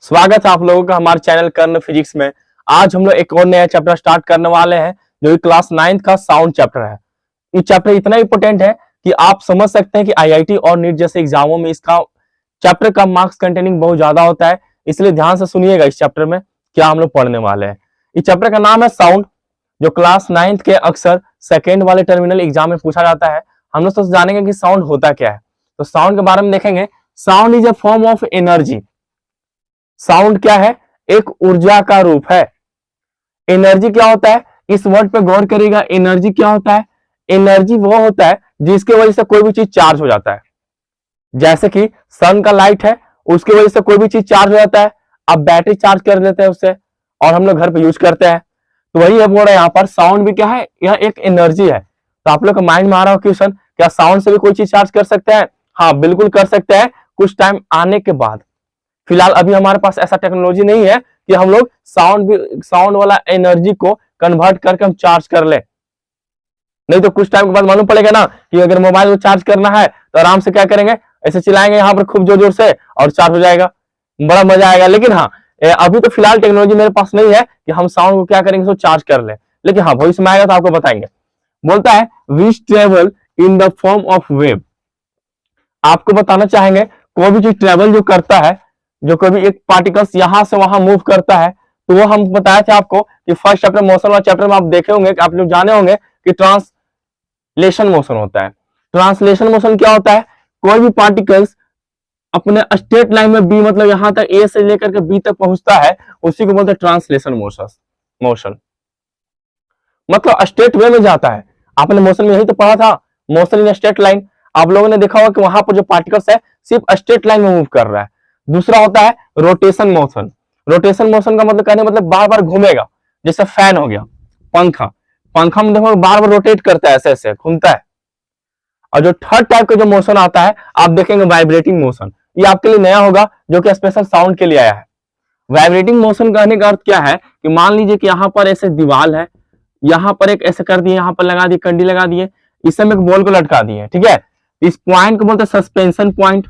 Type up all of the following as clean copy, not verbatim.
स्वागत है आप लोगों का हमारे चैनल कर्ण फिजिक्स में। आज हम लोग एक और नया चैप्टर स्टार्ट करने वाले हैं जो कि क्लास 9th का साउंड चैप्टर है। ये चैप्टर इतना इंपॉर्टेंट है कि आप समझ सकते हैं कि आईआईटी और नीट जैसे एग्जामों में इसका चैप्टर का मार्क्स कंटेनिंग बहुत ज्यादा होता है, इसलिए ध्यान से सुनिएगा इस चैप्टर में क्या हम लोग पढ़ने वाले हैं। इस चैप्टर का नाम है साउंड, जो क्लास 9th के अक्सर सेकेंड वाले टर्मिनल एग्जाम में पूछा जाता है। हम लोग तो जानेंगे कि साउंड होता क्या है। तो साउंड के बारे में देखेंगे। Sound is a form of energy. Sound क्या है? एक ऊर्जा का रूप है। एनर्जी क्या होता है? इस वर्ड पे गौर करिएगा। एनर्जी क्या होता है? एनर्जी वो होता है जिसके वजह से कोई भी चीज चार्ज हो जाता है। जैसे कि सन का लाइट है, उसकी वजह से कोई भी चीज चार्ज हो जाता है। आप बैटरी चार्ज कर देते हैं उससे, और हम लोग घर पे यूज करते हैं। तो वही है बोल रहे हैं यहाँ पर, साउंड भी क्या है? यह एक एनर्जी है। तो आप लोग का माइंड में आ रहा हो क्वेश्चन, क्या साउंड से भी कोई चीज चार्ज कर सकते हैं? हाँ, बिल्कुल कर सकते हैं, कुछ टाइम आने के बाद। फिलहाल अभी हमारे पास ऐसा टेक्नोलॉजी नहीं है कि हम लोग साउंड वाला एनर्जी को कन्वर्ट करके हम चार्ज कर ले। नहीं तो कुछ टाइम के बाद मालूम पड़ेगा ना कि अगर मोबाइल को चार्ज करना है तो आराम से क्या करेंगे, ऐसे चिल्लाएंगे यहाँ पर खूब जोर जोर से और चार्ज हो जाएगा, बड़ा मजा आएगा। लेकिन हाँ, अभी तो फिलहाल टेक्नोलॉजी मेरे पास नहीं है कि हम साउंड को क्या करेंगे, चार्ज कर ले। लेकिन हाँ, भविष्य में आएगा तो आपको बताएंगे। बोलता है which travel in the form of wave. आपको बताना चाहेंगे कोई भी चीज ट्रेवल जो करता है, जो कभी एक पार्टिकल्स यहां से वहां मूव करता है, तो वो हम बताया था आपको कि फर्स्ट चैप्टर मोशन वाला चैप्टर में आप देखे होंगे, कि आप लोग जाने होंगे कि ट्रांसलेशन मोशन होता है। ट्रांसलेशन मोशन क्या होता है? कोई भी पार्टिकल्स अपने स्ट्रेट लाइन में बी, मतलब यहां तक ए से लेकर के बी तक पहुंचता है, उसी को बोलते हैं ट्रांसलेशन मोशन। मतलब स्ट्रेट वे में जाता है। आपने मोशन में यही तो पढ़ा था, मोशन इन स्ट्रेट लाइन। आप लोगों ने देखा होगा कि वहां पर जो पार्टिकल्स है सिर्फ स्ट्रेट लाइन में मूव कर रहा है। दूसरा होता है रोटेशन मोशन। रोटेशन मोशन का मतलब कहने मतलब बार बार घूमेगा। जैसे फैन हो गया, पंखा में देखो बार बार रोटेट करता है, ऐसे ऐसे घूमता है। और जो थर्ड टाइप का जो मोशन आता है, आप देखेंगे वाइब्रेटिंग मोशन। ये आपके लिए नया होगा, जो कि स्पेशल साउंड के लिए आया है। वाइब्रेटिंग मोशन कहने का अर्थ क्या है कि मान लीजिए कि यहाँ पर ऐसे दीवार है, यहाँ पर एक ऐसे कर दिए, यहाँ पर लगा दिए, कंडी लगा दिए, इससे में एक बॉल को लटका दिए, ठीक है। इस पॉइंट को बोलते हैं सस्पेंशन पॉइंट,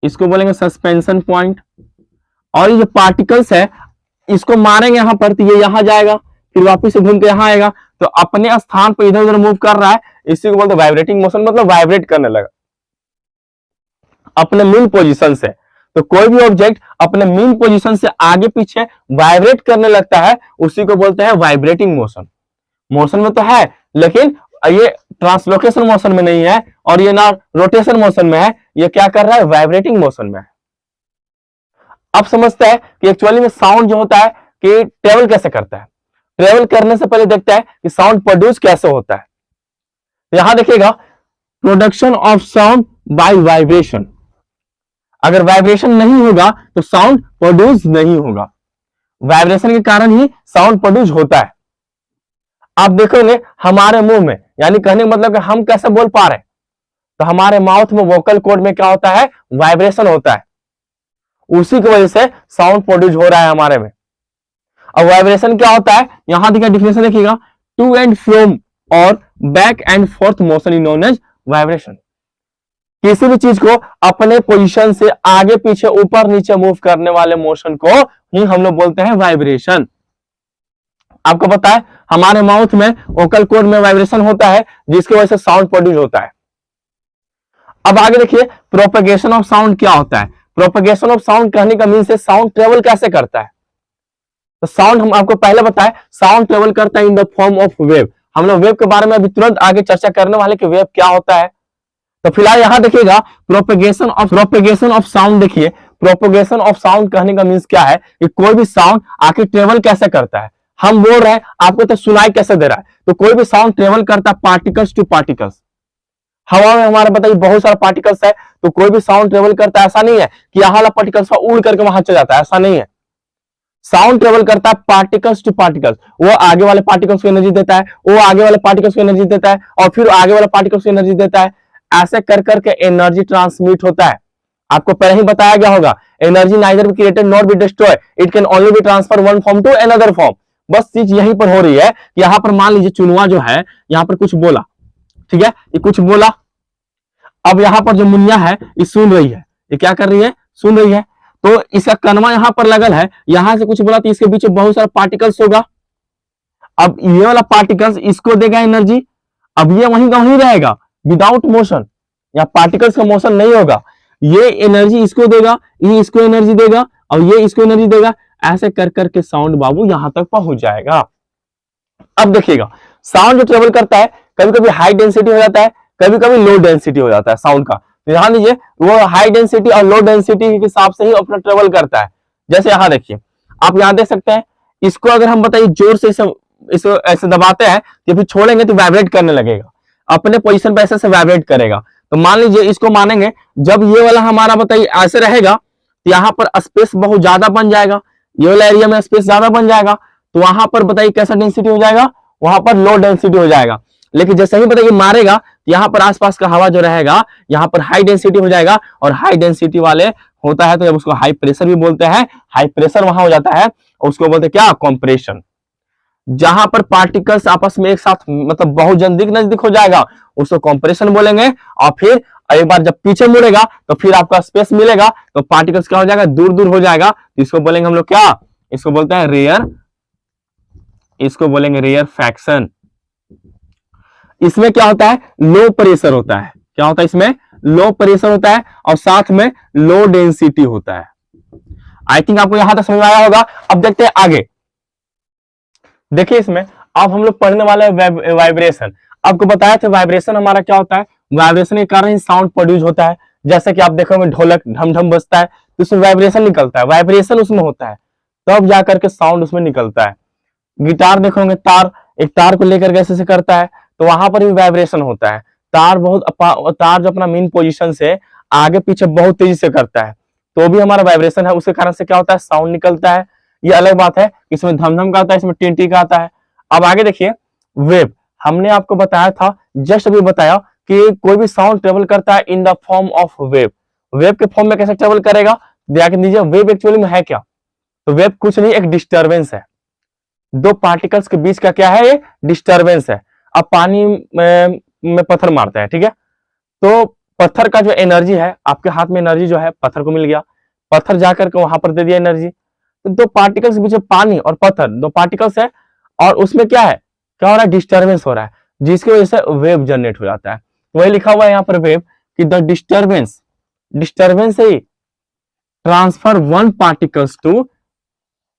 इसको बोलेंगे सस्पेंशन पॉइंट। और ये जो पार्टिकल्स है, इसको मारेंगे यहाँ पर, तो ये यहाँ जाएगा, फिर वापस से घूम के यहाँ आएगा, तो अपने स्थान पर इधर उधर मूव कर रहा है। इसी को बोलते हैं वाइब्रेटिंग मोशन, मतलब वाइब्रेट करने लगा अपने मीन पोजीशन से। तो कोई भी ऑब्जेक्ट अपने मीन पोजीशन से आगे पीछे वाइब्रेट करने लगता है, उसी को बोलते हैं वाइब्रेटिंग मोशन। मोशन में तो है, लेकिन ये ट्रांसलोकेशन मोशन में नहीं है, और ये ना रोटेशन मोशन में है। ये क्या कर रहा है? वाइब्रेटिंग मोशन में है। अब समझते हैं कि एक्चुअली में साउंड जो होता है कि ट्रेवल कैसे करता है। ट्रेवल करने से पहले देखते हैं कि साउंड प्रोड्यूस कैसे होता है। यहां देखिएगा, production of sound bye vibration. अगर वाइब्रेशन नहीं होगा तो साउंड प्रोड्यूस नहीं होगा। वाइब्रेशन के कारण ही साउंड प्रोड्यूस होता है। आप देखोगे हमारे मुंह में, यानी कहने का मतलब कि हम कैसे बोल पा रहे हैं, तो हमारे माउथ में वोकल कॉर्ड में क्या होता है? वाइब्रेशन होता है। उसी की वजह से साउंड प्रोड्यूस हो रहा है हमारे में। अब वाइब्रेशन क्या होता है, यहां देखिए डिफिनेशन देखिएगा, टू एंड फ्रोम और back and forth motion is known as vibration. किसी भी चीज को अपने पोजीशन से आगे पीछे ऊपर नीचे मूव करने वाले मोशन को ही हम लोग बोलते हैं वाइब्रेशन। आपको पता है हमारे माउथ में वोकल कॉर्ड में वाइब्रेशन होता है, जिसकी वजह से साउंड प्रोड्यूस होता है। अब आगे देखिए, प्रोपेगेशन ऑफ साउंड क्या होता है। प्रोपेगेशन ऑफ साउंड कहने का मीन से साउंड ट्रेवल कैसे करता है। तो साउंड हम आपको पहले बताए, साउंड ट्रेवल करता है इन द फॉर्म ऑफ वेव। हम लोग वेव के बारे में अभी तुरंत आगे चर्चा करने वाले कि वेव क्या होता है। तो फिलहाल यहां देखिएगा, प्रोपेगेशन ऑफ साउंड। देखिए, प्रोपेगेशन ऑफ साउंड कहने का मीन्स क्या है कि कोई भी साउंड आखिर ट्रेवल कैसे करता है। हम बोल रहे हैं, आपको तो सुनाई कैसे दे रहा है, तो कोई भी साउंड ट्रेवल करता है पार्टिकल्स टू पार्टिकल्स। हवा में हमारे बताइए बहुत सारा पार्टिकल्स है, तो कोई भी साउंड ट्रेवल करता है। ऐसा नहीं है कि यहाँ वाला पार्टिकल्स उड़ करके वहां चला जाता है, ऐसा नहीं है। साउंड ट्रेवल करता है पार्टिकल्स टू पार्टिकल्स। वो आगे वाले पार्टिकल्स को एनर्जी देता है, वो आगे वाले पार्टिकल्स को एनर्जी देता है, और फिर आगे वाले पार्टिकल्स को एनर्जी देता है। ऐसे कर करके एनर्जी ट्रांसमिट होता है। आपको पहले ही बताया गया होगा, energy neither be created not be destroy, it can only be transfer one form to another form. बस चीज यहीं पर हो रही है कि यहाँ पर मान लीजिए चुनवा जो है, यहाँ पर कुछ बोला, ठीक है, ये कुछ बोला। अब यहाँ पर जो मुनिया है ये सुन रही है, ये क्या कर रही है? सुन रही है। तो इसका कनवा यहाँ पर लगल है, यहां से कुछ बोला तो इसके बीच में बहुत सारा पार्टिकल्स होगा। अब ये वाला पार्टिकल्स इसको देगा एनर्जी, अब ये वहीं का वहीं रहेगा विदाउट मोशन, या पार्टिकल्स का मोशन नहीं होगा। ये एनर्जी इसको देगा, ये इसको एनर्जी देगा, और ये इसको एनर्जी देगा, ऐसे कर करके साउंड बाबू यहां तक पहुंच जाएगा। अब देखिएगा साउंड जो ट्रेवल करता है, कभी कभी हाई डेंसिटी हो जाता है, कभी कभी लो डेंसिटी हो जाता है साउंड का। तो ध्यान दीजिए वो हाई डेंसिटी और लो डेंसिटी के हिसाब से ही अपना ट्रेवल करता है। जैसे यहां देखिए, आप यहां देख सकते हैं, इसको अगर हम बताइए जोर से इसको ऐसे दबाते हैं तो फिर छोड़ेंगे तो वाइब्रेट करने लगेगा, अपने पोजीशन पे ऐसे वाइब्रेट करेगा। तो मान लीजिए इसको मानेंगे, जब ये वाला हमारा बताइए ऐसे रहेगा तो यहाँ पर स्पेस बहुत ज्यादा बन जाएगा, ये वाला एरिया में स्पेस ज्यादा बन जाएगा, तो वहां पर बताइए कैसा डेंसिटी हो जाएगा, वहां पर लो डेंसिटी हो जाएगा। लेकिन जैसे ही बताइए मारेगा तो यहाँ पर आसपास का हवा जो रहेगा यहाँ पर हाई डेंसिटी हो जाएगा, और हाई डेंसिटी वाले होता है तो जब उसको हाई प्रेशर भी बोलते हैं, हाई प्रेशर वहां हो जाता है, उसको बोलते हैं क्या, कॉम्प्रेशन। जहां पर पार्टिकल्स आपस में एक साथ मतलब बहुत नजदीक हो जाएगा उसको कंप्रेशन बोलेंगे। और फिर एक बार जब पीछे मुड़ेगा तो फिर आपका स्पेस मिलेगा, तो पार्टिकल्स क्या हो जाएगा, दूर दूर हो जाएगा, तो इसको बोलेंगे हम लोग क्या, इसको बोलते हैं रेयर, इसको बोलेंगे रेयर फैक्शन। इसमें क्या होता है, लो प्रेशर होता है, क्या होता है इसमें, लो प्रेशर होता है, और साथ में लो डेंसिटी होता है। आई थिंक आपको यहां तक समझ में आया होगा। अब देखते हैं आगे, देखिए इसमें अब हम लोग पढ़ने वाले हैं वाइब्रेशन। आपको बताया था वाइब्रेशन हमारा क्या होता है, वाइब्रेशन के कारण ही साउंड प्रोड्यूस होता है। जैसे कि आप देखोगे ढोलक ढम ढम बजता है तो उसमें वाइब्रेशन निकलता है, वाइब्रेशन उसमें होता है, तब जाकर के साउंड उसमें निकलता है। गिटार देखोगे तार, एक तार को लेकर कैसे से करता है तो वहां पर भी वाइब्रेशन होता है। तार जो अपना मेन पोजीशन से आगे पीछे बहुत तेजी से करता है तो भी हमारा वाइब्रेशन है, उसके कारण से क्या होता है, साउंड निकलता है। ये अलग बात है, इसमें धमधम का आता है, इसमें टींटी का आता है। अब आगे देखिए वेव, हमने आपको बताया था, जस्ट अभी बताया कि कोई भी साउंड ट्रेवल करता है इन the form of wave. Wave के फॉर्म में कैसे ट्रेवल करेगा, ध्यान दीजिए। वेव एक्चुअली में है क्या, तो वेव कुछ नहीं, एक डिस्टर्बेंस है, दो पार्टिकल्स के बीच का क्या है, ये डिस्टर्बेंस है। अब पानी में पत्थर मारता है, ठीक है, तो पत्थर का जो एनर्जी है, आपके हाथ में एनर्जी जो है पत्थर को मिल गया, पत्थर जाकर के वहां पर दे दिया एनर्जी। तो दो पार्टिकल्स के बीच में पानी और पत्थर, दो पार्टिकल्स है, और उसमें क्या है, क्या हो रहा है, डिस्टर्बेंस हो रहा है, जिसकी वजह से वेव जनरेट हो जाता है। वही लिखा हुआ है यहाँ पर वेव कि द डिस्टर्बेंस से transfer one particles to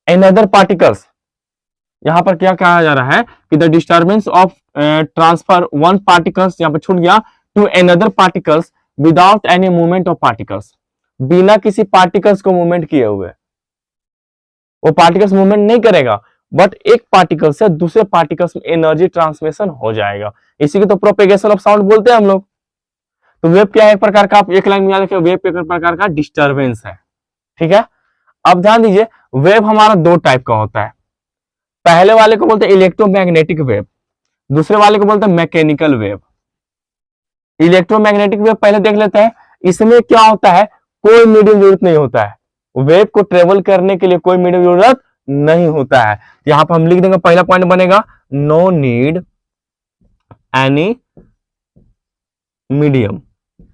another particles. यहां पर क्या कहा जा रहा है कि the disturbance of transfer one particles, यहां पर छूट गया, to another particles without any movement of particles, बिना किसी पार्टिकल्स को मूवमेंट किए हुए। वो पार्टिकल्स मूवमेंट नहीं करेगा, बट एक पार्टिकल से दूसरे पार्टिकल्स में एनर्जी ट्रांसमिशन हो जाएगा। इसी को तो प्रोपेगेशन ऑफ साउंड बोलते हैं हम लोग। तो वेव क्या है, एक प्रकार का, आप एक लाइन में याद रखिए, वेव एक प्रकार का डिस्टर्बेंस है, ठीक है। अब ध्यान दीजिए, वेव हमारा दो टाइप का होता है। पहले वाले को बोलते हैं इलेक्ट्रोमैग्नेटिक वेव, दूसरे वाले को बोलते हैं मैकेनिकल वेव। इलेक्ट्रोमैग्नेटिक वेव पहले देख लेते हैं। इसमें क्या होता है, कोई मीडियम जरूरत नहीं होता है, वेव को ट्रेवल करने के लिए कोई मीडियम जरूरत नहीं होता है। यहां पर हम लिख देंगे, पहला पॉइंट बनेगा नो नीड एनी मीडियम,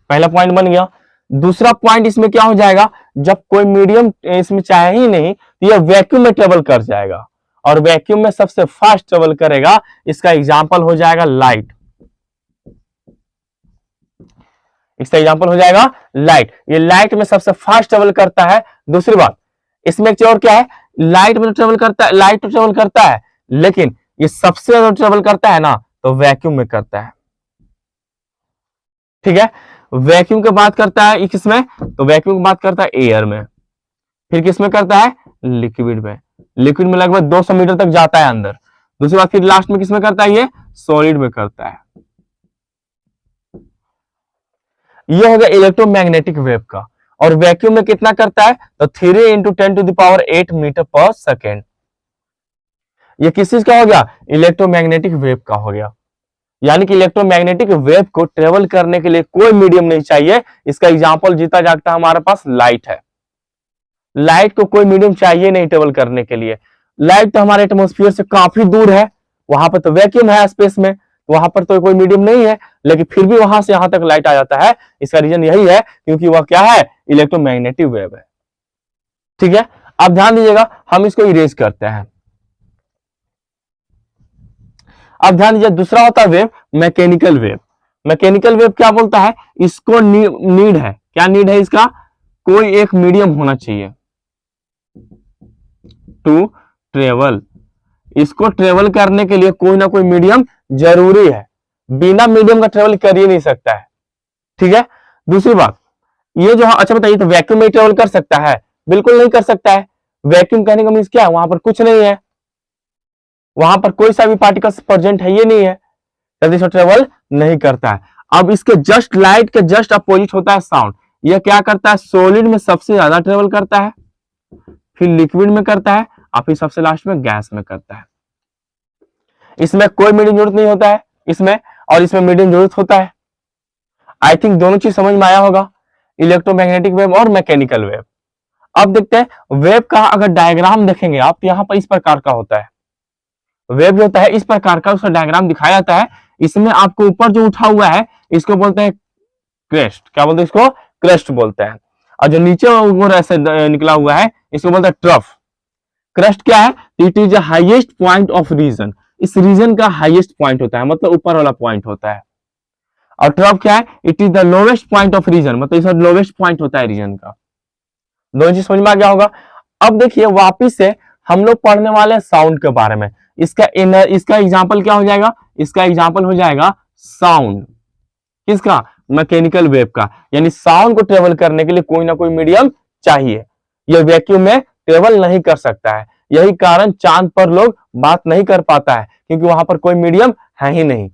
पहला पॉइंट बन गया। दूसरा पॉइंट इसमें क्या हो जाएगा, जब कोई मीडियम इसमें चाहिए ही नहीं तो यह वैक्यूम में ट्रेवल कर जाएगा, और वैक्यूम में सबसे फास्ट ट्रेवल करेगा। इसका एग्जांपल हो जाएगा लाइट, इसका एग्जांपल हो जाएगा लाइट। ये लाइट में सबसे फास्ट ट्रेवल करता है। दूसरी बात इसमें एक और क्या है, लाइट में ट्रेवल करता है, लाइट तो ट्रेवल करता है, लेकिन ये सबसे ज्यादा ट्रेवल करता है ना तो वैक्यूम में करता है, ठीक है। वैक्यूम की बात करता है किसमें, तो वैक्यूम की बात करता है एयर में, फिर किसमें करता है, लिक्विड में। लिक्विड में लगभग 200 मीटर तक जाता है अंदर। दूसरी बात फिर लास्ट में किसमें करता है, ये सॉलिड में करता है। ये हो गया इलेक्ट्रोमैग्नेटिक वेव का। और वैक्यूम में कितना करता है, तो 3 × 10⁸ मीटर पर सेकेंड। ये किस चीज का हो गया, इलेक्ट्रोमैग्नेटिक वेव का हो गया। यानी कि इलेक्ट्रोमैग्नेटिक वेव को ट्रेवल करने के लिए कोई मीडियम नहीं चाहिए। इसका एग्जांपल जीता जागता हमारे पास लाइट है। लाइट को कोई मीडियम चाहिए नहीं ट्रेवल करने के लिए। लाइट तो हमारे एटमॉस्फेयर से काफी दूर है, वहां पर तो वैक्यूम है स्पेस में, वहां पर तो कोई मीडियम नहीं है, लेकिन फिर भी वहां से यहां तक लाइट आ जाता है। इसका रीजन यही है क्योंकि वह क्या है, इलेक्ट्रोमैग्नेटिक वेव है। ठीक है, अब ध्यान दीजिएगा, हम इसको इरेज करते हैं। अब ध्यान दीजिए, दूसरा होता है wave, mechanical wave. Mechanical wave क्या बोलता है, इसको नीड है, क्या नीड है इसका, कोई एक मीडियम होना चाहिए टू ट्रेवल। इसको ट्रेवल करने के लिए कोई ना कोई मीडियम जरूरी है, बिना मीडियम का ट्रेवल कर ही नहीं सकता है। ठीक है, दूसरी बात ये जो, अच्छा बताइए, तो वैक्यूम में ट्रेवल कर सकता है? बिल्कुल नहीं कर सकता है। वैक्यूम कहने का मीन्स क्या है, वहां पर कुछ नहीं है, वहां पर कोई सा भी पार्टिकल्स प्रेजेंट है ये नहीं है, जल्दी से ट्रेवल नहीं करता है। अब इसके जस्ट लाइट के जस्ट अपोजिट होता है साउंड। यह क्या करता है, सॉलिड में सबसे ज्यादा ट्रेवल करता है, फिर लिक्विड में करता है, और फिर सबसे लास्ट में गैस में करता है। इसमें कोई मीडियम जरूरत नहीं होता है इसमें, और इसमें मीडियम जरूरत होता है। आई थिंक दोनों चीज समझ में आया होगा, इलेक्ट्रोमैग्नेटिक वेव और मैकेनिकल वेव। अब देखते हैं वेव का अगर डायग्राम देखेंगे आप, तो यहाँ पर इस प्रकार का होता है। वेव जो होता है इस प्रकार का, उसका डायग्राम दिखाया जाता है। इसमें आपको ऊपर जो उठा हुआ है इसको बोलते हैं क्रेस्ट। क्या बोलते हैं इसको, क्रेस्ट बोलते हैं। और जो नीचे ऊपर ऐसे निकला हुआ है इसको बोलते हैं ट्रफ। क्रेस्ट क्या है, it is the highest point of region. इस रीजन का हाईएस्ट पॉइंट होता है, मतलब ऊपर वाला पॉइंट होता है। और ट्रफ क्या है, it is the lowest point of region, मतलब इसका लोवेस्ट पॉइंट होता है रीजन का। दोनों चीज समझ में आ गया होगा। अब देखिए वापिस से हम लोग पढ़ने वाले हैं साउंड के बारे में। इसका एग्जाम्पल क्या हो जाएगा, इसका एग्जाम्पल हो जाएगा साउंड। किसका, मैकेनिकल वेव का। यानी साउंड को ट्रेवल करने के लिए कोई ना कोई मीडियम चाहिए, यह वैक्यूम में ट्रेवल नहीं कर सकता है। यही कारण चांद पर लोग बात नहीं कर पाता है, क्योंकि वहां पर कोई मीडियम है ही नहीं।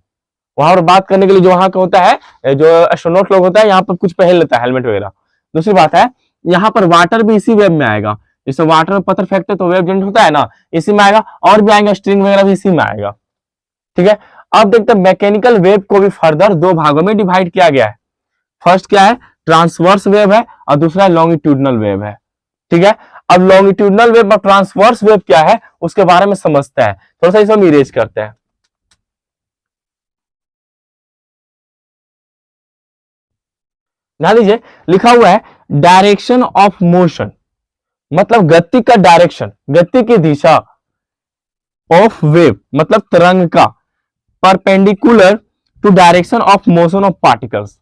वहां पर बात करने के लिए जो वहां का होता है, जो एस्ट्रोनॉट लोग होता है, यहाँ पर कुछ पहन लेता है, हेलमेट वगैरह। दूसरी बात है, यहाँ पर वाटर भी इसी वेव में आएगा। जैसे वाटर में पत्थर फेंकते तो वेव जनरेट होता है ना, इसी में आएगा। और भी आएगा, स्ट्रिंग वगैरह भी इसी में आएगा। ठीक है, अब देखते हैं मैकेनिकल वेव को भी फर्दर दो भागों में डिवाइड किया गया है। फर्स्ट क्या है, ट्रांसवर्स वेव है, और दूसरा लॉन्गिट्यूडनल वेव है। ठीक है, अब लॉन्गिट्यूडनल वेव और ट्रांसवर्स वेव क्या है उसके बारे में समझते हैं। थोड़ा सा इसको इरेज करते हैं। ध्यान दीजिए, लिखा हुआ है डायरेक्शन ऑफ मोशन, मतलब गति का डायरेक्शन, गति की दिशा। ऑफ वेव मतलब तरंग का, perpendicular to direction of motion of particles.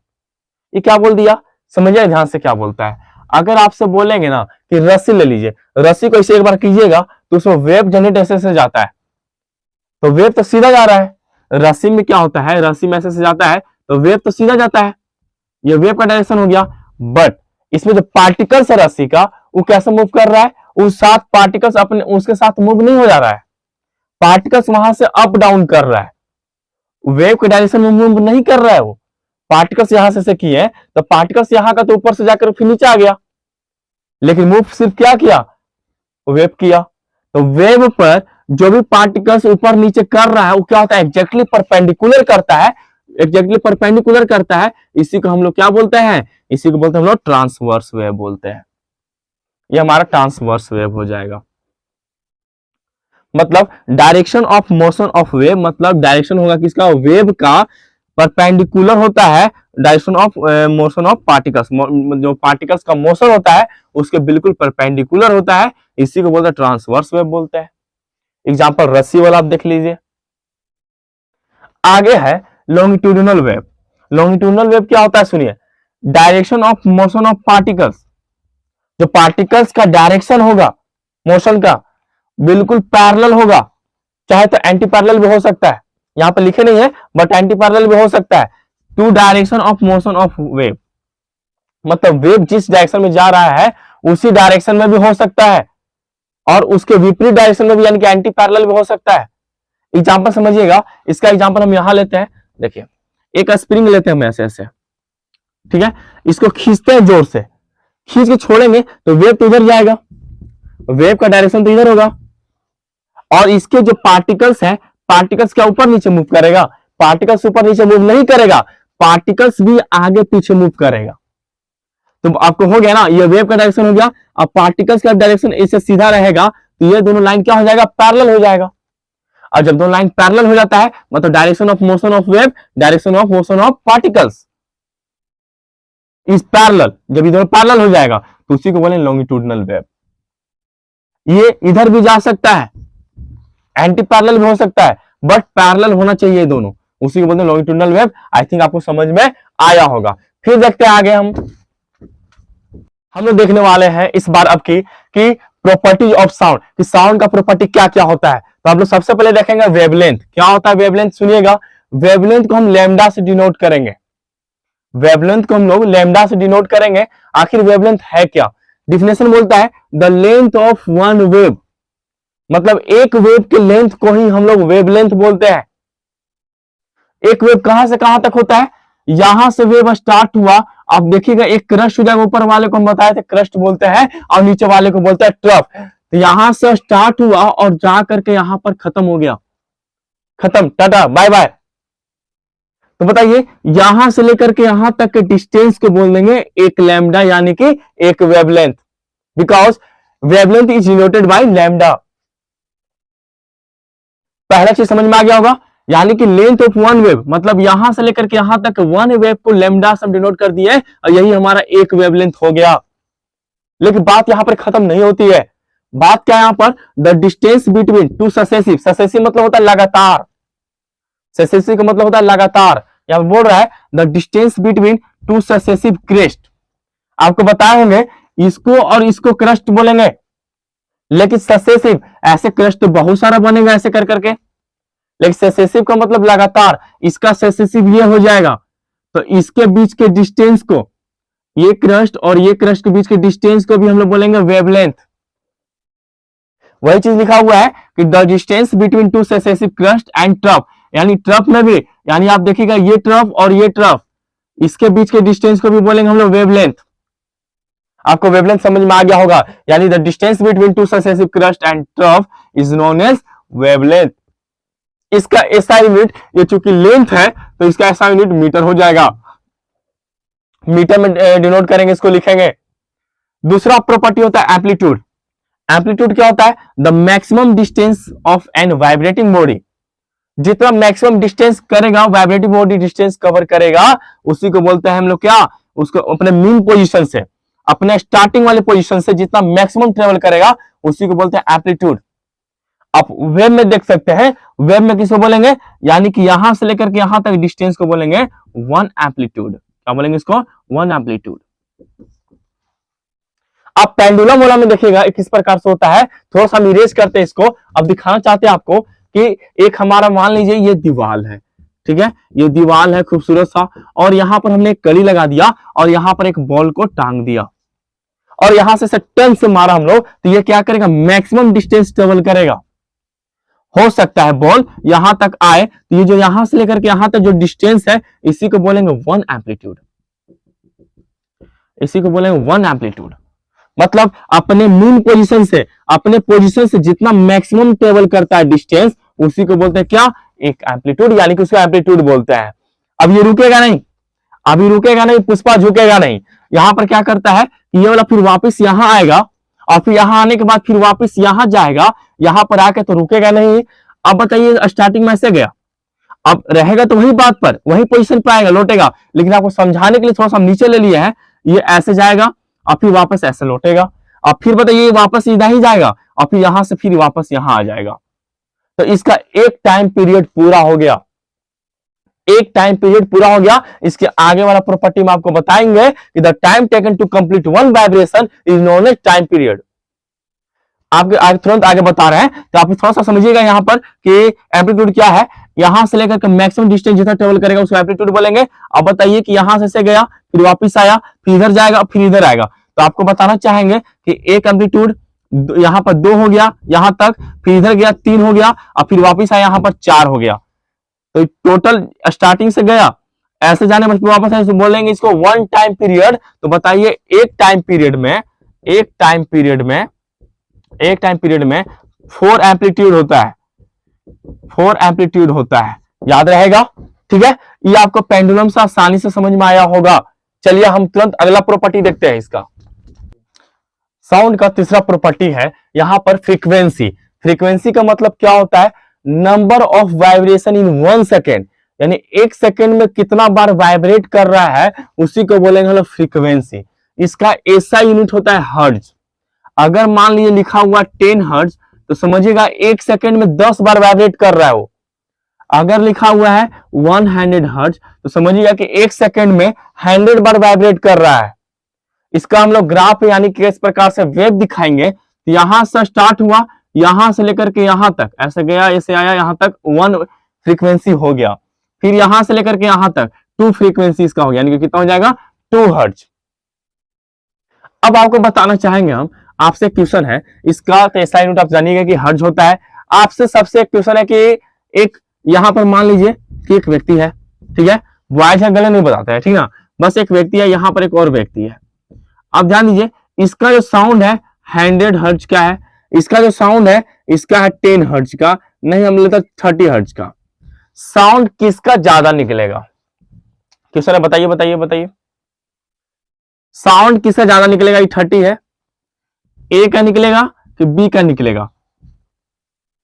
ये क्या बोल दिया, समझिए ध्यान से क्या बोलता है। अगर आपसे बोलेंगे ना कि रस्सी ले लीजिए, रस्सी को इसे एक बार कीजिएगा तो उसमें वेव जनरेट ऐसे से जाता है, तो वेव तो सीधा जा रहा है। रस्सी में क्या होता है, रस्सी में ऐसे से जाता है तो वेव तो सीधा जाता है, ये वेव का डायरेक्शन हो गया। बट इसमें जो पार्टिकल्स है रस्सी का, वो कैसे मूव कर रहा है, उस साथ पार्टिकल्स अपने उसके साथ मूव नहीं हो जा रहा है, पार्टिकल्स वहां से अप डाउन कर रहा है, वेव के डायरेक्शन में मूव नहीं कर रहा है। वो पार्टिकल्स यहां से किए तो पार्टिकल्स यहां का तो ऊपर से जाकर फिर नीचे आ गया, लेकिन मूव सिर्फ क्या किया, वेव किया। तो वेव पर जो भी पार्टिकल्स ऊपर नीचे कर रहा है वो क्या होता है, एग्जैक्टली परपेंडिकुलर करता है, एग्जैक्टली परपेंडिकुलर करता है। इसी को हम लोग क्या बोलते हैं, इसी को बोलते हैं हम लोग ट्रांसवर्स वेव बोलते हैं। ये हमारा ट्रांसवर्स वेव हो जाएगा। मतलब direction of motion of wave, मतलब डायरेक्शन होगा किसका, वेव का, परपेंडिकुलर होता है direction of motion of particles, जो पार्टिकल्स का मोशन होता है उसके बिल्कुल परपेंडिकुलर होता है, इसी को बोलते हैं ट्रांसवर्स वेव बोलते हैं। एग्जांपल रस्सी वाला आप देख लीजिए। आगे है लॉन्गिट्यूडिनल वेव। लॉन्गिट्यूडिनल वेव क्या होता है सुनिए, direction of motion of particles, जो पार्टिकल्स का डायरेक्शन होगा मोशन का बिल्कुल पैरेलल होगा, चाहे तो एंटी पैरेलल भी हो सकता है, यहां पर लिखे नहीं है बट एंटी पैरेलल भी हो सकता है, to direction of motion of wave. मतलब वेव जिस डायरेक्शन में जा रहा है उसी डायरेक्शन में भी हो सकता है, और उसके विपरीत डायरेक्शन में भी, यानी कि एंटी पैरेलल भी हो सकता है। एग्जांपल समझिएगा, इसका एग्जांपल हम यहां लेते हैं। देखिए एक स्प्रिंग लेते हैं हम ऐसे ऐसे, ठीक है, इसको खींचते हैं जोर से, खींच के छोड़ेंगे तो वेव तो इधर जाएगा, वेव का डायरेक्शन तो इधर होगा, और इसके जो पार्टिकल्स हैं, पार्टिकल्स क्या ऊपर नीचे मूव करेगा, पार्टिकल्स ऊपर नीचे मूव नहीं करेगा, पार्टिकल्स भी आगे पीछे मूव करेगा। तो आपको हो गया ना, ये वेव का डायरेक्शन हो गया। अब पार्टिकल्स का डायरेक्शन इससे सीधा रहेगा तो ये दोनों लाइन क्या हो जाएगा, पैरेलल हो जाएगा। और जब दोनों लाइन पैरेलल हो जाता है मतलब direction of motion of wave, direction of motion of particles is parallel, जब ये दोनों पैरेलल हो जाएगा तो उसी को बोले लॉन्गिट्यूडिनल वेव। ये इधर भी जा सकता है, एंटी पैरेलल भी हो सकता है, बट पैरेलल होना चाहिए ये दोनों, उसी को बोलते हैं लॉन्गिट्यूडिनल वेव। आई थिंक आपको समझ में आया होगा। फिर देखते हैं आगे हम लोग देखने वाले हैं इस बार अब की कि प्रॉपर्टीज ऑफ साउंड, कि साउंड का प्रॉपर्टी क्या क्या होता है। तो आप लोग सबसे पहले देखेंगे वेवलेंथ। क्या होता है वेवलेंथ, सुनिएगा। वेवलेंथ को हम लैम्डा से डिनोट करेंगे, वेवलेंथ को हम लोग लैम्डा से डिनोट करेंगे। आखिर वेवलेंथ है क्या? डिफिनेशन बोलता है the length of one wave, मतलब एक वेव के लेंथ को ही हम लोग वेवलेंथ बोलते हैं। एक वेव कहां से कहां तक होता है, यहां से वेव स्टार्ट हुआ, आप देखिएगा एक क्रस्ट हो जाएगा, ऊपर वाले को हम बताए थे क्रस्ट बोलते हैं, और नीचे वाले को बोलते हैं ट्रफ। तो यहां से स्टार्ट हुआ और जा करके यहां पर खत्म हो गया, खत्म, टाटा बाय बाय। तो बताइए यहां से लेकर के यहां तक के डिस्टेंस को बोल देंगे एक लैम्डा, यानी कि एक wavelength, because wavelength is denoted by lambda. पहला चीज समझ में आ गया होगा, यानी कि लेंथ ऑफ वन वेव, मतलब यहां से लेकर के यहां तक वन वेव को लैम्डा से डिनोट कर दिए, और यही हमारा एक वेवलेंथ हो गया। लेकिन बात यहां पर खत्म नहीं होती है। बात क्या है यहां पर, the distance between two successive, successive मतलब होता है लगातार, सक्सेसिव का मतलब होता है लगातार। यहां बोल रहा है the distance between two successive crest. आपको बताए होंगे इसको और इसको क्रस्ट बोलेंगे, लेकिन सक्सेसिव ऐसे क्रस्ट तो बहुत सारा बनेगा ऐसे कर करके, लेकिन सक्सेसिव का मतलब लगातार, इसका सक्सेसिव ये हो जाएगा। तो इसके बीच के डिस्टेंस को, ये क्रस्ट और ये क्रस्ट के बीच के डिस्टेंस को भी हम लोग बोलेंगे वेवलेंथ। वही चीज लिखा हुआ है कि the distance between two successive crest and trough, यानी ट्रफ में भी, यानी आप देखिएगा ये ट्रफ और ये ट्रफ, इसके बीच के डिस्टेंस को भी बोलेंगे हम लोग वेवलेंथ। आपको वेवलेंथ समझ में आ गया होगा, यानी the distance between two successive crest and trough is known as wavelength. इसका एसआई यूनिट, ये चूंकि लेंथ है तो इसका एसआई यूनिट मीटर हो जाएगा, मीटर में डिनोट करेंगे, इसको लिखेंगे। दूसरा प्रॉपर्टी होता है एम्पलीट्यूड। एम्पलीट्यूड क्या होता है, the maximum distance of an vibrating body, जितना मैक्सिमम डिस्टेंस करेगा, वाइब्रेटिंग बॉडी डिस्टेंस कवर करेगा, उसी को बोलते हैं हम लोग क्या, उसको अपने मीन पोजीशन से, अपने स्टार्टिंग वाले पोजीशन से जितना मैक्सिमम ट्रेवल करेगा उसी को बोलते हैं एम्पलीट्यूड। आप वेव में देख सकते हैं, वेव में किसको बोलेंगे, यानी कि यहां से लेकर के यहां तक डिस्टेंस को बोलेंगे वन एम्पलीट्यूड। क्या बोलेंगे इसको, वन एम्पलीट्यूड। आप पेंडुलम वाला में देखिएगा किस प्रकार से होता है, थोड़ा सा हम इरेज करते हैं इसको। अब दिखाना चाहते हैं आपको कि एक हमारा मान लीजिए ये दीवार है, ठीक है, ये दीवार है खूबसूरत सा, और यहां पर हमने एक कड़ी लगा दिया और यहां पर एक बॉल को टांग दिया, और यहां से टर्न से मारा हम लोग, तो ये क्या करेगा, मैक्सिमम डिस्टेंस ट्रेवल करेगा। हो सकता है बॉल यहां तक आए, तो ये जो यहां से लेकर के यहां तक जो डिस्टेंस है, इसी को बोलेंगे वन एम्पलीट्यूड, इसी को बोलेंगे वन एम्पलीट्यूड। मतलब अपने मीन पोजीशन से, अपने पोजीशन से जितना मैक्सिमम ट्रेवल करता है डिस्टेंस, उसी को बोलते हैं क्या, एक एम्पलीट्यूड, यानी कि उसको एम्पलीट्यूड बोलते हैं। अब ये रुकेगा नहीं, अभी रुकेगा नहीं, पुष्पा झुकेगा नहीं, यहां पर क्या करता है कि ये वाला फिर वापस यहां आएगा, और फिर यहां आने के बाद फिर वापस यहां जाएगा, यहां पर आके तो रुकेगा नहीं। अब बताइए स्टार्टिंग में ऐसे गया, अब रहेगा तो वही बात पर, वही पोजीशन पर आएगा, लौटेगा, लेकिन आपको समझाने के लिए थोड़ा सा नीचे ले लिया है, ये ऐसे जाएगा और फिर वापस ऐसे लौटेगा, अब फिर बताइए वापस इधर ही जाएगा और फिर यहां से फिर वापस यहां आ जाएगा। तो इसका एक टाइम पीरियड पूरा हो गया, एक टाइम पीरियड पूरा हो गया। इसके आगे वाला प्रॉपर्टी में आपको बताएंगे कि the time taken to complete one vibration is known as time period. आपके आगे तुरंत आगे बता रहे हैं, तो आप थोड़ा सा समझिएगा यहां पर कि एम्पलीट्यूड क्या है। यहां से लेकर मैक्सिमम डिस्टेंस जितना ट्रेवल करेगा उसको एम्पलीट्यूड बोलेंगे। अब बताइए कि यहां से गया, फिर वापस आया, फिर इधर जाएगा, फिर इधर आएगा, तो आपको बताना चाहेंगे कि एक एम्पलीट्यूड यहां पर 2 हो गया यहां तक, फिर इधर गया 3 हो गया, और फिर वापस आया यहां पर 4 हो गया। तो टोटल स्टार्टिंग से गया, ऐसे जाने पर वापस आए, तो बोलेंगे इसको वन टाइम पीरियड। तो बताइए एक टाइम पीरियड में 4 एम्पलीट्यूड होता है, 4 एम्पलीट्यूड होता है, याद रहेगा, ठीक है। ये आपको पेंडुलम से आसानी से समझ में आया होगा। चलिए हम तुरंत अगला प्रॉपर्टी देखते हैं इसका। साउंड का तीसरा प्रॉपर्टी है यहां पर फ्रीक्वेंसी। फ्रीक्वेंसी का मतलब क्या होता है, number of vibration in 1 second, यानी 1 सेकेंड में कितना बार वाइब्रेट कर रहा है, उसी को बोलेंगे हम लोग फ्रीक्वेंसी। इसका एसआई यूनिट होता है हर्ट्ज। अगर मान लीजिए लिखा हुआ 10 हर्ट्ज तो समझिएगा 1 सेकंड में 10 बार वाइब्रेट कर रहा है वो। अगर लिखा हुआ है 100 हर्ट्ज तो समझिएगा कि 1 सेकंड में 100 बार वाइब्रेट कर रहा है। इसका हम लोग ग्राफ यानी कि इस प्रकार से वेव दिखाएंगे। तो यहां से स्टार्ट हुआ, यहां से लेकर के यहां तक ऐसे गया, ऐसे आया, यहां तक 1 फ्रीक्वेंसी हो गया। फिर यहां से लेकर के यहां तक 2 फ्रीक्वेंसी इसका हो गया, यानी कि कितना हो जाएगा 2 हर्ट्ज। अब आपको बताना चाहेंगे हम, आपसे क्वेश्चन है इसका, तो ऐसा यूनिट आप जानिएगा कि हर्ट्ज होता है। आपसे सबसे एक क्वेश्चन है कि एक यहां पर मान लीजिए कि एक व्यक्ति है, ठीक है, बॉयज है, गले नहीं बताता है, ठीक ना, बस एक व्यक्ति है, यहां पर एक और व्यक्ति है। अब ध्यान दीजिए, इसका जो साउंड है 100 हर्ट्ज का है, इसका जो साउंड है इसका है 10 हर्ट्ज का, नहीं हम लेते 30 हर्ट्ज का। साउंड किसका ज्यादा निकलेगा? क्वेश्चन है, बताइए बताइए बताइए, साउंड किसका ज्यादा निकलेगा? ये 30 है, ए का निकलेगा कि बी का निकलेगा?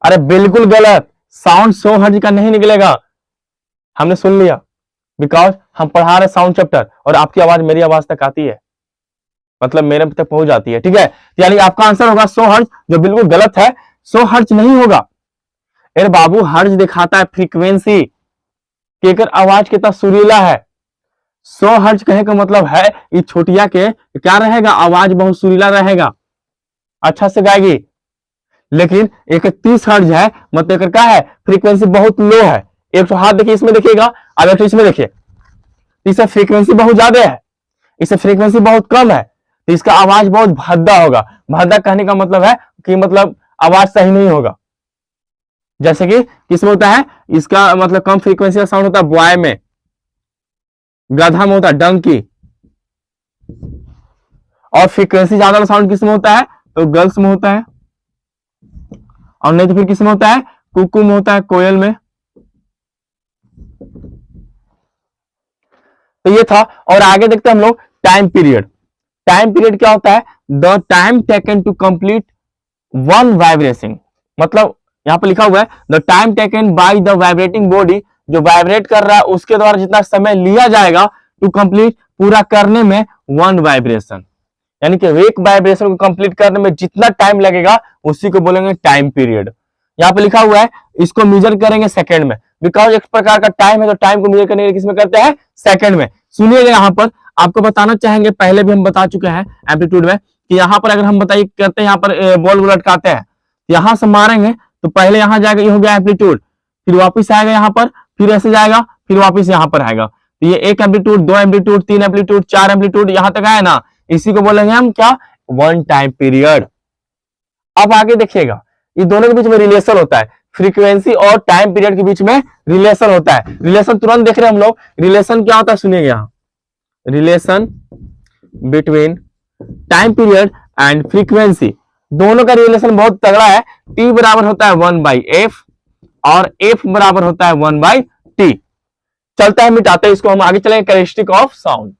अरे बिल्कुल गलत, साउंड 100 हर्ट्ज का नहीं निकलेगा। हमने सुन लिया, बिकॉज हम पढ़ा रहे साउंड चैप्टर और आपकी आवाज मेरी आवाज तक आती है, मतलब मेरे तक पहुंच जाती है, ठीक है। यानी आपका आंसर होगा 100 हर्ट्ज, जो बिल्कुल गलत है। 100 हर्ट्ज नहीं होगा। अरे बाबू, हर्ट्ज दिखाता है फ्रीक्वेंसी कि अगर आवाज कितना सुरीला है। 100 हर्ट्ज कहे का मतलब है ये छोटिया के क्या रहेगा, आवाज बहुत सुरीला रहेगा, अच्छा से गाएगी। लेकिन एक 30 हर्ट्ज है, मतलब एक क्या है, फ्रीक्वेंसी बहुत लो है। एक तो हाथ देखिए, इसमें देखिएगा, अब एक इसमें देखिए, इससे फ्रीक्वेंसी बहुत ज्यादा है, इससे फ्रीक्वेंसी बहुत कम है, तो इसका आवाज बहुत भद्दा होगा। भद्दा कहने का मतलब है कि मतलब आवाज सही नहीं होगा। जैसे कि किसमें होता है, इसका मतलब कम फ्रीक्वेंसी का साउंड होता है बॉय में, गधा में होता है डंकी, और फ्रीक्वेंसी ज्यादा साउंड किसमें होता है, तो गर्ल्स में होता है, और नहीं तो फिर किसमें होता है, कुकू में होता है, कोयल में। तो ये था। और आगे देखते हैं हम लोग टाइम पीरियड। टाइम पीरियड क्या होता है, the time taken to complete one vibration, मतलब यहां पर लिखा हुआ है the time taken by the vibrating body, जो वाइब्रेट कर रहा है उसके द्वारा जितना समय लिया जाएगा टू कंप्लीट, पूरा करने में, वन वाइब्रेशन, यानी कि एक वाइब्रेशन को कंप्लीट करने में जितना टाइम लगेगा उसी को बोलेंगे टाइम पीरियड। यहाँ पे लिखा हुआ है इसको मेजर करेंगे सेकंड में, बिकॉज एक प्रकार का टाइम है तो टाइम को मेजर करने के लिए किसमें करते हैं, सेकंड में। सुनिएगा, यहाँ पर आपको बताना चाहेंगे, पहले भी हम बता चुके हैं एम्पलीट्यूड में, कि यहाँ पर अगर हम बताइए करते हैं, यहाँ पर बॉल लटकाते हैं, यहां से मारेंगे तो पहले यहां जाएगा, ये हो गया एम्पलीट्यूड, फिर वापिस आएगा यहाँ पर, फिर ऐसे जाएगा, फिर वापिस यहाँ पर आएगा। तो ये एक एम्पलीट्यूड, 2 एम्पलीट्यूड, 3 एम्पलीट्यूड, 4 एम्पलीट्यूड, यहां तक आया ना, इसी को बोलेंगे हम क्या, वन टाइम पीरियड। अब आगे देखिएगा, ये दोनों के बीच में रिलेशन होता है, फ्रीक्वेंसी और टाइम पीरियड के बीच में रिलेशन होता है। रिलेशन तुरंत देख रहे हैं हम लोग, रिलेशन क्या होता है सुनिएगा, यहां relation between time period and frequency, दोनों का रिलेशन बहुत तगड़ा है। T बराबर होता है 1/f और f बराबर होता है 1/t। चलता है, मिटाते हैं इसको, हम आगे चलेंगे कैरेक्टरिस्टिक ऑफ साउंड।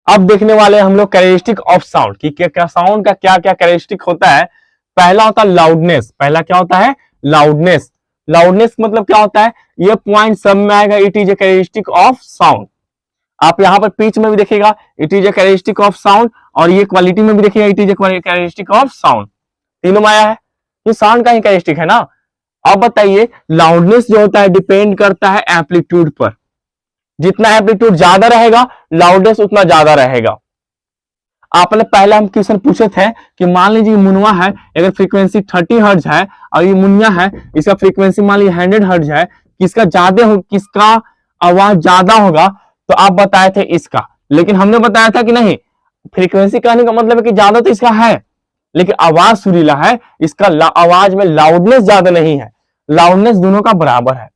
अब देखने वाले हम लोग कैरेक्टरिस्टिक ऑफ साउंड की, क्या साउंड का क्या क्या कैरेक्टरिस्टिक होता है। पहला होता है लाउडनेस, पहला क्या होता है, लाउडनेस। लाउडनेस मतलब क्या होता है, ये पॉइंट सब में आएगा, it is a characteristic of sound. आप यहां पर पिच में भी देखिएगा it is a characteristic of sound, और ये क्वालिटी में भी देखिएगा it is a characteristic of sound, तीनों में आया है, ये साउंड का ही कैरेक्टरिस्टिक है ना। अब बताइए, लाउडनेस जो होता है डिपेंड करता है एम्पलीट्यूड पर, जितना एम्पलीट्यूड ज्यादा रहेगा लाउडनेस उतना ज्यादा रहेगा। आपने पहले हम क्वेश्चन पूछे थे कि मान लीजिए मुनवा है, अगर फ्रीक्वेंसी 30 हर्ट्ज है और ये मुनिया है, इसका फ्रीक्वेंसी मान लीजिए 100 हर्ट्ज है, किसका ज्यादा हो, किसका आवाज ज्यादा होगा, तो आप बताए थे इसका। लेकिन हमने बताया था कि नहीं, फ्रीक्वेंसी कहने का मतलब है कि ज्यादा तो इसका है, लेकिन आवाज सुरीला है, इसका आवाज में लाउडनेस ज्यादा नहीं है, लाउडनेस दोनों का बराबर है।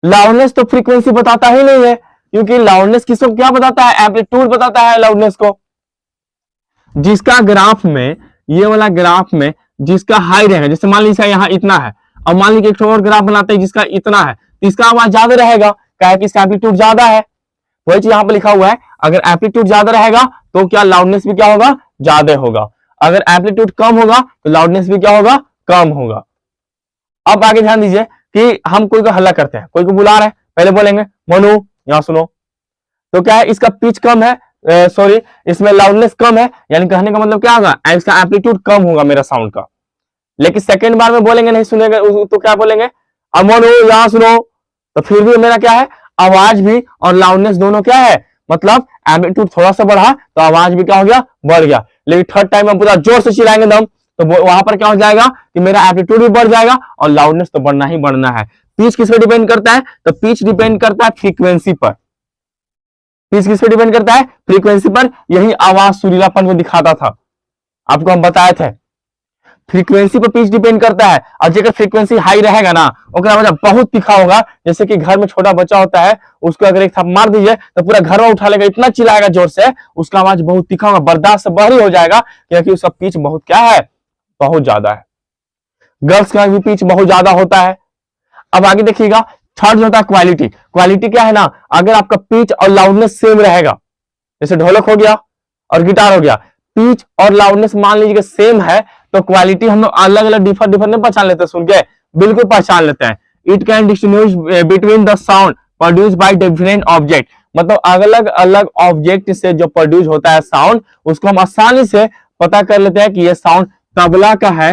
लाउडनेस तो फ्रीक्वेंसी बताता ही नहीं है, क्योंकि लाउडनेस किसको क्या बताता है, एम्पलीट्यूड बताता है लाउडनेस को। जिसका ग्राफ में, ये वाला ग्राफ में जिसका हाई रहेगा, जैसे मान लीजिए यहाँ इतना है, और मान लीजिए एक और ग्राफ बनाते हैं जिसका इतना है, तो इसका आवाज ज्यादा रहेगा, क्या कि इसका एम्पलीट्यूड ज्यादा है। वही चीज यहाँ पे लिखा हुआ है, अगर एम्पलीट्यूड ज्यादा रहेगा तो क्या लाउडनेस भी क्या होगा, ज्यादा होगा, अगर एम्पलीट्यूड कम होगा तो लाउडनेस भी क्या होगा, कम होगा। अब आगे ध्यान दीजिए कि हम कोई को हल्ला करते हैं, कोई को बुला रहे हैं, पहले बोलेंगे मनु यहाँ सुनो, तो क्या है इसका पिच कम है सॉरी इसमें लाउडनेस कम है, यानी कहने का मतलब क्या होगा, इसका एम्पलीट्यूड कम होगा मेरा साउंड का। लेकिन सेकंड बार में बोलेंगे नहीं सुनेगा तो क्या बोलेंगे, अमन हो यहाँ सुनो, तो फिर भी मेरा क्या है, आवाज भी और लाउडनेस दोनों क्या है, मतलब एम्पलीट्यूड थोड़ा सा बढ़ा तो आवाज भी क्या हो गया, बढ़ गया। लेकिन थर्ड टाइम हम पूरा जोर से चिल्लाएंगे दम, तो वहां पर क्या हो जाएगा कि मेरा एम्पलीट्यूड भी बढ़ जाएगा और लाउडनेस तो बढ़ना ही बढ़ना है। पिच किस पे डिपेंड करता है, तो पिच डिपेंड करता है फ्रीक्वेंसी पर। पिच किस पे डिपेंड करता है, फ्रीक्वेंसी पर। यही आवाज सुरीलापन को दिखाता था, आपको हम बताए थे। फ्रीक्वेंसी पर पिच डिपेंड करता है, और जगह फ्रीक्वेंसी हाई रहेगा ना, ओकरा वजह बहुत तीखा होगा। जैसे कि घर में छोटा बच्चा होता है, उसको अगर एक थप्पड़ मार दीजिए तो पूरा घर में उठा लेगा, इतना चिल्लाएगा जोर से, उसका आवाज बहुत तीखा होगा, बर्दाश्त से बाहरी हो जाएगा, क्योंकि उसका पिच बहुत क्या है, बहुत ज्यादा है। गर्ल्स का भी पिच बहुत ज्यादा होता है। अब आगे देखिएगा, थर्ड जो होता है क्वालिटी। क्वालिटी क्या है ना, अगर आपका पिच और लाउडनेस सेम रहेगा, जैसे ढोलक हो गया और गिटार हो गया, पिच और लाउडनेस मान लीजिए सेम है, तो क्वालिटी हम लोग अलग अलग डिफर नहीं पहचान लेते, सुन के बिल्कुल पहचान लेते हैं। It can distinguish between the sound produce by different object, मतलब अलग अलग ऑब्जेक्ट से जो प्रोड्यूस होता है साउंड, उसको हम आसानी से पता कर लेते हैं कि ये साउंड तबला का है,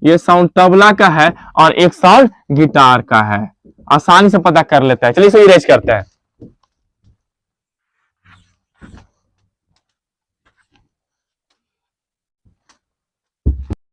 ये साउंड तबला का है, और एक साउंड गिटार का है, आसानी से पता कर लेता है। चलिए इसे इरेज करते हैं।